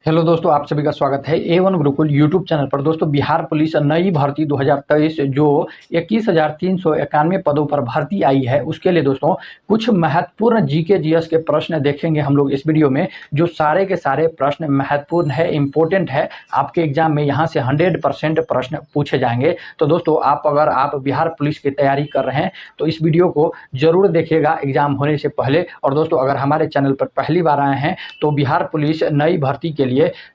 Hello दोस्तों, आप सभी का स्वागत है A1 गुरुकुल यूट्यूब चैनल पर। दोस्तों, बिहार पुलिस नई भर्ती 2023 जो 21,391 पदों पर भर्ती आई है, उसके लिए दोस्तों कुछ महत्वपूर्ण जीके जीएस के प्रश्न देखेंगे हम लोग इस वीडियो में। जो सारे के सारे प्रश्न महत्वपूर्ण है, इंपॉर्टेंट है, आपके एग्जाम में यहाँ से 100% प्रश्न पूछे जाएंगे। तो दोस्तों, अगर आप बिहार पुलिस की तैयारी कर रहे हैं तो इस वीडियो को जरूर देखिएगा एग्जाम होने से पहले। और दोस्तों, अगर हमारे चैनल पर पहली बार आए हैं तो बिहार पुलिस नई भर्ती के लिए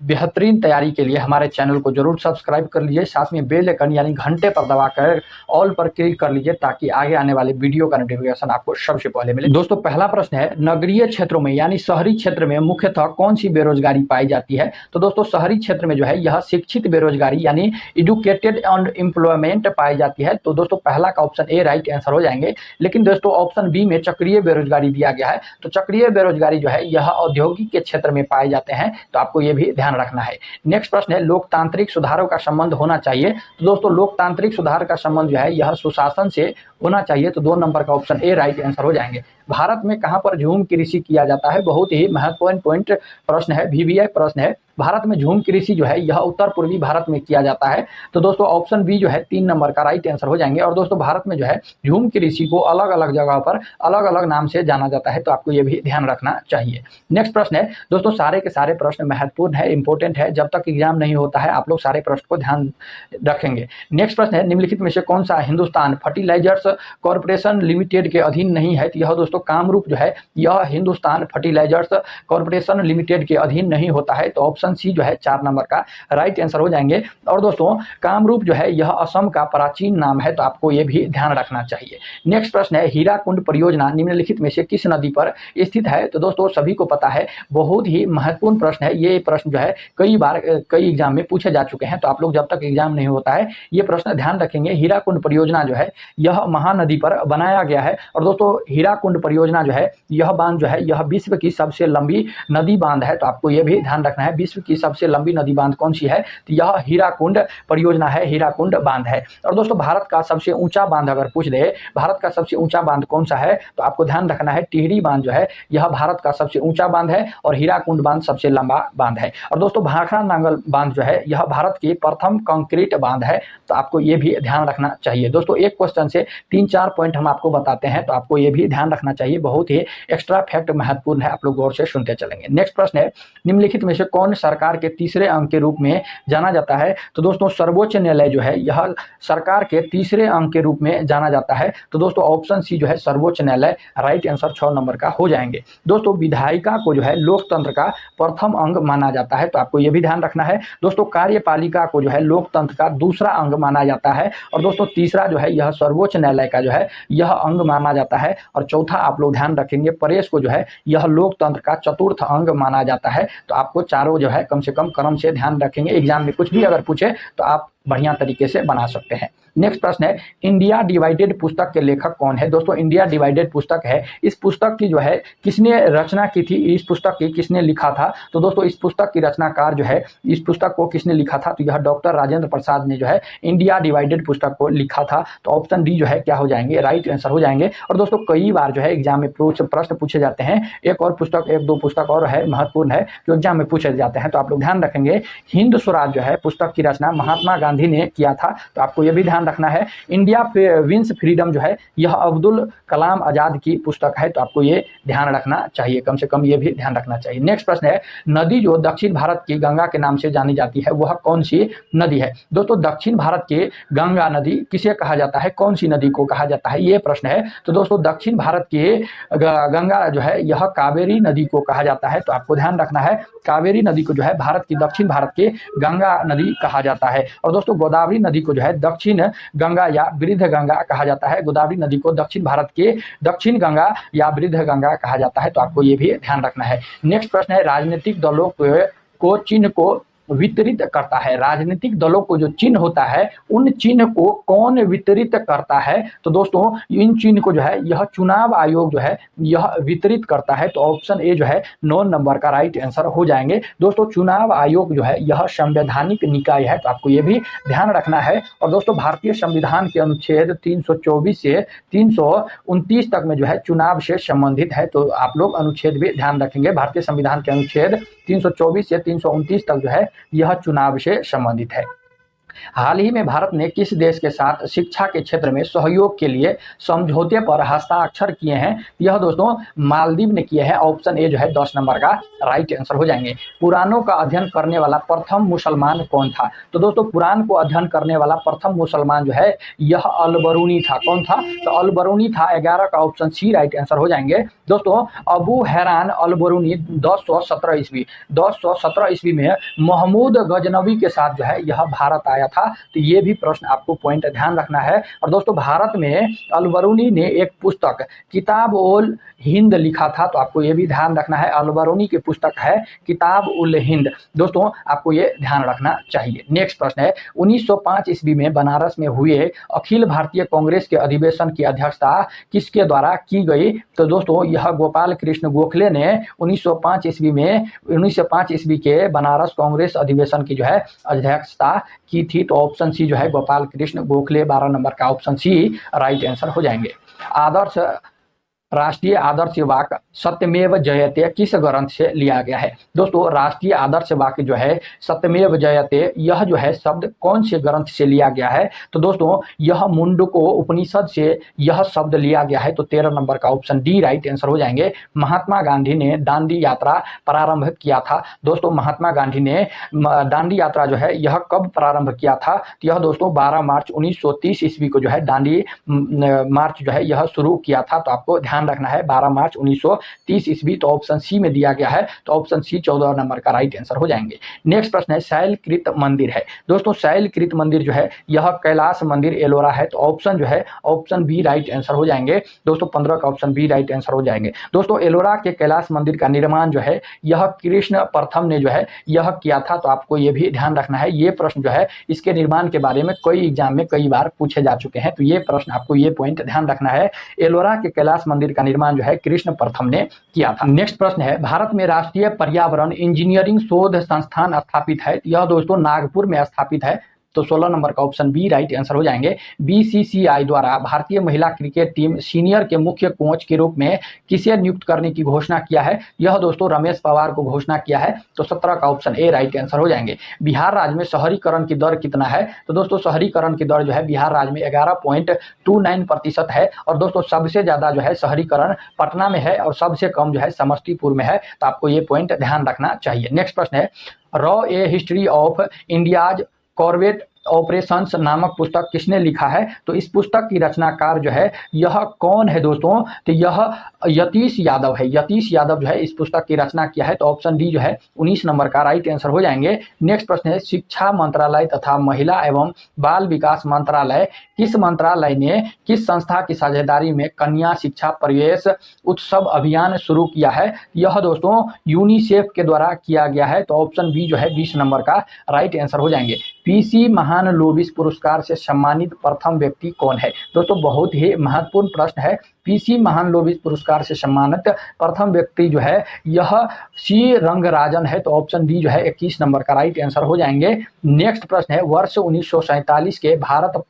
बेहतरीन तैयारी के लिए हमारे चैनल को जरूर सब्सक्राइब कर लीजिए। साथ में बेल आइकन यानी घंटे पर दबाकर ऑल पर क्लिक कर लीजिए ताकि आगे आने वाले वीडियो का नोटिफिकेशन आपको सबसे पहले मिले। दोस्तों, पहला प्रश्न है, नगरीय क्षेत्रों में यानी शहरी क्षेत्र में मुख्यतः कौन सी बेरोजगारी पाई जाती है? तो दोस्तों, शहरी क्षेत्र में जो है यह शिक्षित बेरोजगारी यानी एजुकेटेड अनएम्प्लॉयमेंट पाई जाती है। तो दोस्तों, पहला का ऑप्शन ए राइट आंसर हो जाएंगे। लेकिन दोस्तों, ऑप्शन बी में चक्रीय बेरोजगारी दिया गया है। तो चक्रीय बेरोजगारी जो है यह औद्योगिक के क्षेत्र में पाए जाते हैं। तो आपको ये भी ध्यान रखना है। नेक्स्ट प्रश्न है, लोकतांत्रिक सुधारों का संबंध होना चाहिए। तो दोस्तों, लोकतांत्रिक सुधार का संबंध जो है यह सुशासन से होना चाहिए। तो 2 नंबर का ऑप्शन ए राइट आंसर हो जाएंगे। भारत में कहां पर झूम कृषि किया जाता है? बहुत ही महत्वपूर्ण पॉइंट प्रश्न है, VVI प्रश्न है। भारत में झूम कृषि जो है यह उत्तर पूर्वी भारत में किया जाता है। तो दोस्तों, ऑप्शन बी जो है 3 नंबर का राइट आंसर हो जाएंगे। और दोस्तों, भारत में जो है झूम कृषि को अलग अलग जगह पर अलग अलग नाम से जाना जाता है। तो आपको ये भी ध्यान रखना चाहिए। नेक्स्ट प्रश्न है, दोस्तों सारे के सारे प्रश्न महत्वपूर्ण है, इंपॉर्टेंट है। जब तक एग्जाम नहीं होता है आप लोग सारे प्रश्न को ध्यान रखेंगे। नेक्स्ट प्रश्न है, निम्नलिखित में से कौन सा हिंदुस्तान फर्टिलाइजर्स कॉर्पोरेशन लिमिटेड के अधीन नहीं है? तो यह दोस्तों कामरूप जो है यह हिंदुस्तान फर्टिलाइजर्स कॉर्पोरेशन लिमिटेड के अधीन नहीं होता है। तो ऑप्शन सी जो है 4 नंबर का राइट आंसर हो जाएंगे। और दोस्तों, कामरूप जो है यह असम का प्राचीन नाम है। तो आपको यह भी ध्यान रखना चाहिए। नेक्स्ट प्रश्न है, हीराकुंड परियोजना निम्नलिखित में से किस नदी पर स्थित है? तो दोस्तों, सभी को पता है, बहुत ही महत्वपूर्ण प्रश्न है। ये प्रश्न जो है कई बार कई एग्जाम में पूछे जा चुके हैं। तो आप लोग जब तक एग्जाम नहीं होता है ये प्रश्न ध्यान रखेंगे। हीराकुंड परियोजना जो है यह महानदी पर बनाया गया है। और दोस्तों, हीराकुंड परियोजना जो है यह बांध जो है यह विश्व की सबसे लंबी नदी बांध है। तो आपको यह भी ध्यान रखना है, विश्व की सबसे लंबी नदी बांध कौन सी है? तो यह हीराकुंड परियोजना है, हीराकुंड बांध है। और दोस्तों, भारत का सबसे ऊंचा बांध अगर पूछ दे, भारत का सबसे ऊंचा बांध कौन सा है? तो आपको ध्यान रखना है, टिहरी बांध जो है यह भारत का सबसे ऊंचा बांध है और हीराकुंड बांध सबसे लंबा बांध है। और दोस्तों, भाखड़ा नांगल बांध जो है यह भारत की प्रथम कंक्रीट बांध है। तो आपको यह भी ध्यान रखना चाहिए। दोस्तों, एक क्वेश्चन से 3-4 पॉइंट हम आपको बताते हैं। तो आपको यह भी ध्यान रखना चाहिए, बहुत ही एक्स्ट्रा फैक्ट महत्वपूर्ण है, आप लोग गौर से सुनते चलेंगे। नेक्स्ट प्रश्न है, निम्नलिखित में से कौन सरकार के तीसरे अंग के रूप में जाना जाता है? तो दोस्तों, सर्वोच्च न्यायालय जो है यह सरकार के तीसरे अंग के रूप में जाना जाता है। तो दोस्तों, ऑप्शन सी जो है सर्वोच्च न्यायालय राइट आंसर 6 नंबर का हो जाएंगे। दोस्तों, विधायिका को जो है लोकतंत्र का प्रथम अंग माना जाता है। तो आपको यह भी ध्यान रखना है। दोस्तों, कार्यपालिका को जो है लोकतंत्र का दूसरा अंग माना जाता है। और दोस्तों, तीसरा जो है यह सर्वोच्च न्यायालय का जो है यह अंग माना जाता है। और चौथा आप लोग ध्यान रखेंगे, प्रेस को जो है यह लोकतंत्र का चतुर्थ अंग माना जाता है। तो आपको चारों जो है कम से कम क्रम से ध्यान रखेंगे। एग्जाम में कुछ भी अगर पूछे तो आप बढ़िया तरीके से बना सकते हैं। नेक्स्ट प्रश्न है, इंडिया डिवाइडेड पुस्तक के लेखक कौन है? दोस्तों, इंडिया डिवाइडेड पुस्तक है, इस पुस्तक की जो है किसने रचना की थी? इस पुस्तक की किसने लिखा था? तो दोस्तों, इस पुस्तक की रचनाकार जो है इस पुस्तक को किसने लिखा था? तो यह डॉक्टर राजेंद्र प्रसाद ने जो है इंडिया डिवाइडेड पुस्तक को लिखा था। तो ऑप्शन डी जो है क्या हो जाएंगे? राइट आंसर हो जाएंगे। और दोस्तों, कई बार जो है एग्जाम में प्रश्न पूछे जाते हैं। एक और पुस्तक, 1-2 पुस्तक और है महत्वपूर्ण है जो एग्जाम में पूछे जाते हैं। तो आप लोग ध्यान रखेंगे, हिंद स्वराज जो है पुस्तक की रचना महात्मा गांधी ने किया था। तो आपको यह भी ध्यान रखना है। इंडिया विंस फ्रीडम जो है यह अब्दुल कलाम आजाद की पुस्तक है। तो आपको ये ध्यान रखना चाहिए, कम से कम ये भी ध्यान रखना चाहिए। नेक्स्ट प्रश्न है, नदी जो दक्षिण भारत की गंगा के नाम से जानी जाती है वह कौन सी नदी है? दोस्तों, दक्षिण भारत की गंगा नदी किसे कहा जाता है? कौन सी नदी को कहा जाता है, ये प्रश्न है। तो दोस्तों, दक्षिण भारत की गंगा जो है यह कावेरी नदी को कहा जाता है। तो आपको ध्यान रखना है, कावेरी नदी को जो है भारत की दक्षिण भारत की गंगा नदी कहा जाता है। और दोस्तों, गोदावरी नदी को जो है दक्षिण गंगा या वृद्ध गंगा कहा जाता है। गोदावरी नदी को दक्षिण भारत के दक्षिण गंगा या वृद्ध गंगा कहा जाता है। तो आपको ये भी ध्यान रखना है। नेक्स्ट प्रश्न है, राजनीतिक दलों को चिन्ह को वितरित करता है? राजनीतिक दलों को जो चिन्ह होता है उन चिन्ह को कौन वितरित करता है? तो दोस्तों इन चिन्ह को जो है यह चुनाव आयोग जो है यह वितरित करता है। तो ऑप्शन ए जो है 9 नंबर का राइट आंसर हो जाएंगे। दोस्तों चुनाव आयोग जो है यह संवैधानिक निकाय है, तो आपको यह भी ध्यान रखना है। और दोस्तों भारतीय संविधान के अनुच्छेद 324 से 329 तक में जो है चुनाव से संबंधित है, तो आप लोग अनुच्छेद भी ध्यान रखेंगे। भारतीय संविधान के अनुच्छेद 324 से 329 तक जो है यह चुनाव से संबंधित है। हाल ही में भारत ने किस देश के साथ शिक्षा के क्षेत्र में सहयोग के लिए समझौते पर हस्ताक्षर किए हैं? यह दोस्तों मालदीव ने किए हैं। ऑप्शन ए जो है 10 नंबर का राइट आंसर हो जाएंगे। पुराणों का अध्ययन करने वाला प्रथम मुसलमान कौन था? तो दोस्तों पुराण को अध्ययन करने वाला प्रथम मुसलमान जो है यह अल-बरूनी था। कौन था? तो अल-बरूनी था। 11 का ऑप्शन सी राइट आंसर हो जाएंगे। दोस्तों अबू हैरान अल-बरूनी 1017 ईस्वी में महमूद गजनवी के साथ जो है यह भारत आया था। तो ये भी प्रश्न आपको पॉइंट ध्यान रखना है। और दोस्तों भारत में अल-बरूनी ने एक पुस्तक किताब उल हिंद लिखा था, तो आपको ये भी ध्यान रखना है। अल-बरूनी की पुस्तक है किताब उल हिंद। दोस्तों आपको ये ध्यान रखना चाहिए। नेक्स्ट प्रश्न है 1905 ईस्वी में बनारस में हुए अखिल भारतीय कांग्रेस के अधिवेशन की अध्यक्षता किसके द्वारा की गई? तो दोस्तों यह गोपाल कृष्ण गोखले ने 1905 ईस्वी के बनारस कांग्रेस अधिवेशन की जो है अध्यक्षता की थी। तो ऑप्शन सी जो है गोपाल कृष्ण गोखले 12 नंबर का ऑप्शन सी राइट आंसर हो जाएंगे। राष्ट्रीय आदर्श वाक्य सत्यमेव जयते किस ग्रंथ से लिया गया है? दोस्तों राष्ट्रीय आदर्श वाक्य जो है सत्यमेव जयते यह जो है शब्द कौन से ग्रंथ से लिया गया है? तो दोस्तों यह मुंडको उपनिषद से यह शब्द लिया गया है। तो 13 नंबर का ऑप्शन डी राइट आंसर हो जाएंगे। महात्मा गांधी ने दांडी यात्रा प्रारंभ किया था। दोस्तों महात्मा गांधी ने दांडी यात्रा जो है यह कब प्रारंभ किया था? तो यह दोस्तों 12 मार्च 1930 ईस्वी को जो है दांडी मार्च जो है यह शुरू किया था। तो आपको ध्यान रखना है 12 मार्च 1930 ईस्वी। तो ऑप्शन सी में दिया गया है। तो ऑप्शन सी 14 नंबर का राइट आंसर हो जाएंगे। नेक्स्ट प्रश्न है शैलकृत मंदिर है। दोस्तों शैलकृत मंदिर जो है यह कैलाश मंदिर एलोरा है। तो ऑप्शन जो है ऑप्शन बी राइट आंसर हो जाएंगे। दोस्तों 15 का ऑप्शन बी राइट आंसर हो जाएंगे। दोस्तों एलोरा के कैलाश मंदिर का निर्माण जो है यह कृष्ण प्रथम ने जो है यह किया था। तो आपको ये भी ध्यान रखना है। ये प्रश्न जो है इसके निर्माण के बारे में कई एग्जाम में कई बार पूछे जा चुके हैं। तो ये प्रश्न आपको ये पॉइंट ध्यान रखना है। एलोरा के कैलाश मंदिर का निर्माण जो है कृष्ण प्रथम ने किया था। नेक्स्ट प्रश्न है भारत में राष्ट्रीय पर्यावरण इंजीनियरिंग शोध संस्थान स्थापित है। यह दोस्तों नागपुर में स्थापित है। तो 16 नंबर का ऑप्शन बी राइट आंसर हो जाएंगे। बीसीसीआई द्वारा भारतीय महिला क्रिकेट टीम सीनियर के मुख्य कोच के रूप में किसे नियुक्त करने की घोषणा किया है? यह दोस्तों रमेश पवार को घोषणा किया है। तो 17 का ऑप्शन ए राइट आंसर हो जाएंगे। बिहार राज्य में शहरीकरण की दर कितना है? तो दोस्तों शहरीकरण की दर जो है बिहार राज्य में 11.29% है। और दोस्तों सबसे ज्यादा जो है शहरीकरण पटना में है और सबसे कम जो है समस्तीपुर में है। तो आपको ये पॉइंट ध्यान रखना चाहिए। नेक्स्ट प्रश्न है raw A history of India's corvette operations नामक पुस्तक किसने लिखा है? तो इस पुस्तक की रचनाकार जो है यह कौन है दोस्तों? तो यह यतीश यादव है। यतीश यादव जो है इस पुस्तक की रचना किया है। तो ऑप्शन डी जो है 19 नंबर का राइट आंसर हो जाएंगे। नेक्स्ट प्रश्न है शिक्षा मंत्रालय तथा महिला एवं बाल विकास मंत्रालय किस मंत्रालय ने किस संस्था की साझेदारी में कन्या शिक्षा प्रवेश उत्सव अभियान शुरू किया है? यह दोस्तों यूनिसेफ के द्वारा किया गया है। तो ऑप्शन बी जो है 20 नंबर का राइट आंसर हो जाएंगे। पीसी महान लोबिस पुरस्कार से सम्मानित प्रथम व्यक्ति कौन है? दोस्तों बहुत ही महत्वपूर्ण प्रश्न है। पीसी महान लोबिस पुरस्कार से सम्मानित प्रथम व्यक्ति जो है यह सी रंगराजन है। तो ऑप्शन डी जो है 21 नंबर का राइट आंसर हो जाएंगे। नेक्स्ट प्रश्न है वर्ष 1947 के भारत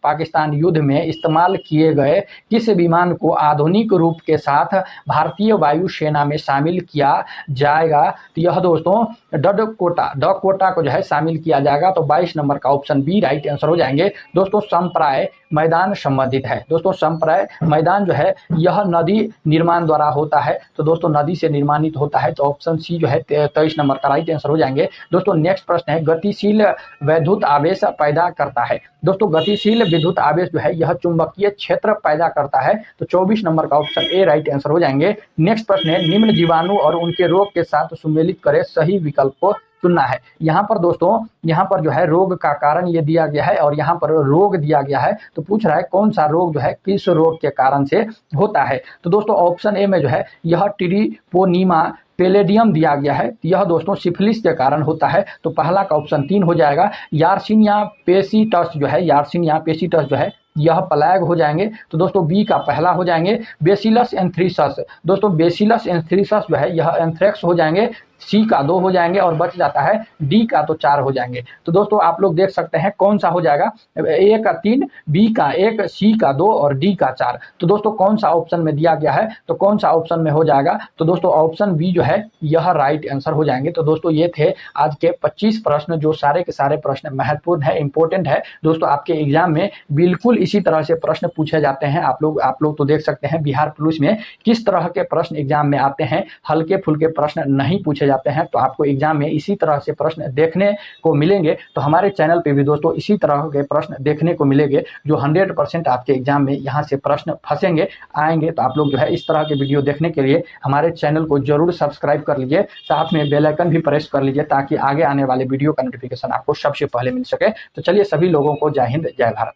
पाकिस्तान युद्ध में इस्तेमाल किए गए किस विमान को आधुनिक रूप के साथ भारतीय वायुसेना में शामिल किया जाएगा? तो यह दोस्तों डकोटा को जो है शामिल किया जाएगा। तो 22 नंबर का ऑप्शन बी राइट आंसर हो जाएंगे। दोस्तों संप्राय मैदान संबंधित है। दोस्तों संप्राय मैदान जो है यह नदी निर्माण द्वारा होता है। तो दोस्तों नदी से निर्माणित होता है। तो ऑप्शन सी जो है 23 नंबर का राइट आंसर हो जाएंगे। दोस्तों नेक्स्ट प्रश्न है गतिशील वैद्युत आवेश पैदा करता है। दोस्तों गतिशील विद्युत आवेश जो है यह चुंबकीय क्षेत्र पैदा करता है। तो 24 नंबर का ऑप्शन ए राइट आंसर हो जाएंगे। नेक्स्ट प्रश्न है निम्न जीवाणु और उनके रोग के साथ सुमेलित करे सही विकल्प को चुनना है। यहाँ पर दोस्तों यहाँ पर जो है रोग का कारण ये दिया गया है और यहाँ पर रोग दिया गया है। तो पूछ रहा है कौन सा रोग जो है किस रोग के कारण से होता है? तो दोस्तों ऑप्शन ए में जो है यह ट्रिपोनीमा पैलेडियम दिया गया है, यह दोस्तों सिफिलिस के कारण होता है। तो पहला का ऑप्शन 3 हो जाएगा। यार्सिनिया पेसिटस जो है, यार्सिनिया पेसिटस जो है यह प्लैग हो जाएंगे। तो दोस्तों बी का पहला हो जाएंगे। बेसिलस एंथ्रीसस, दोस्तों बेसिलस एंथ्रीसस जो है यह एंथ्रेक्स हो जाएंगे। सी का 2 हो जाएंगे और बच जाता है डी का तो 4 हो जाएंगे। तो दोस्तों आप लोग देख सकते हैं कौन सा हो जाएगा, ए का 3, बी का 1, सी का 2 और डी का 4। तो दोस्तों कौन सा ऑप्शन में दिया गया है, तो कौन सा ऑप्शन में हो जाएगा, तो दोस्तों ऑप्शन बी जो है यह राइट आंसर हो जाएंगे। तो दोस्तों ये थे आज के 25 प्रश्न, जो सारे के सारे प्रश्न महत्वपूर्ण है, इंपॉर्टेंट है दोस्तों। आपके एग्जाम में बिल्कुल इसी तरह से प्रश्न पूछे जाते हैं। आप लोग तो देख सकते हैं बिहार पुलिस में किस तरह के प्रश्न एग्जाम में आते हैं, हल्के फुल्के प्रश्न नहीं पूछे जाते हैं। तो आपको एग्जाम में इसी तरह से प्रश्न देखने को मिलेंगे। तो हमारे चैनल पे भी दोस्तों इसी तरह के प्रश्न देखने को मिलेंगे, जो 100% आपके एग्जाम में यहाँ से प्रश्न फंसेंगे, आएंगे। तो आप लोग जो है इस तरह के वीडियो देखने के लिए हमारे चैनल को जरूर सब्सक्राइब कर लीजिए, साथ में बेल आइकन भी प्रेस कर लीजिए, ताकि आगे आने वाले वीडियो का नोटिफिकेशन आपको सबसे पहले मिल सके। तो चलिए सभी लोगों को जय हिंद, जय भारत।